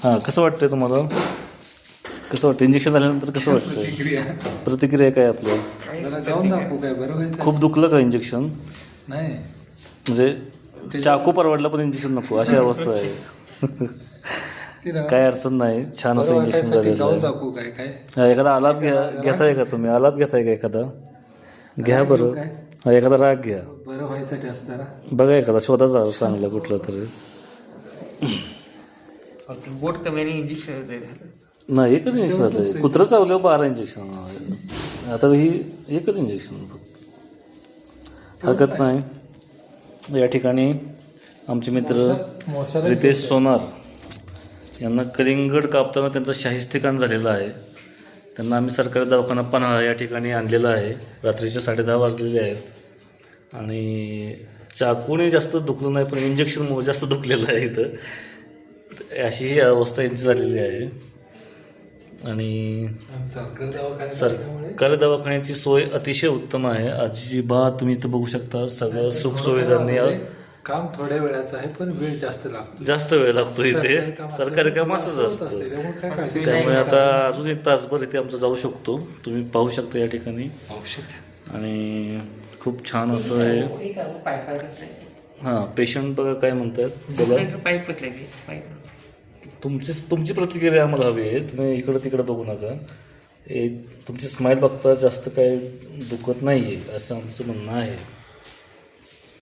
हां, कसं वाटतंय तुम्हाला? कसं वाटतं इंजेक्शन झाल्यानंतर कसं वाटतंय? प्रतिक्रिया काय आपल्या? जरा जाऊन दाखवू काय बरं व्हायचं? खूप दुखलं का इंजेक्शन? नाही म्हणजे चाकू परवडला पण इंजेक्शन नको अशी अवस्था आहे. तिला काय अडचण नाही, छान असं बरं इंजेक्शन वाटायसाठी झालेलं गाऊन आहे. दाखवू काय काय हा, एखादा आलाप घेताय का तुम्ही? आलाप घेताय का एखादा? घ्या राग घेऊ बरं. काय? हा, एखादा राग घ्या. बरं व्हायसाठी असतं ना. बघा एखादा शोधा चांगलं कुठलं तरी. बोट कमी आणि इंजेक्शन नाही, एकच इंजेक्शन झालं. कुत्रं चावलं 12 इंजेक्शन. आता ही एकच इंजेक्शन फक्त. हरकत नाही. या ठिकाणी आमचे मित्र रितेश सोनार यांना कलिंगड कापताना त्यांचं शाहिस्तेखान झालेलं आहे. त्यांना आम्ही सरकारी दवाखाना पन्हाळा या ठिकाणी आणलेला आहे. रात्रीचे 10:30 वाजलेले आहेत आणि चाकूने जास्त दुखलं नाही, पण इंजेक्शनमुळे जास्त दुखलेलं आहे इथं. अशी ही अवस्था यांची झालेली आहे. आणि सरकारी दवाखान्याची सोय अतिशय उत्तम आहे. अजिबात तुम्ही इथं बघू शकता सगळं सुखसुविधांनी. काम थोड्या वेळाचं आहे पण वेळ जास्त वेळ लागतो इथे. सरकारी काम असंच असतं. त्यामुळे आता अजून 1 तासभर इथे आमचं जाऊ शकतो. तुम्ही पाहू शकता या ठिकाणी. आणि खूप छान असं आहे. हां, पेशंट बघा काय म्हणतात बघा. पाईप बसले पाईप. तुमची प्रतिक्रिया आम्हाला हवी आहे. तुम्ही इकडं तिकडं बघू नका. तुमची स्माईल बघता जास्त काय दुखत नाही आहे असं आमचं म्हणणं आहे.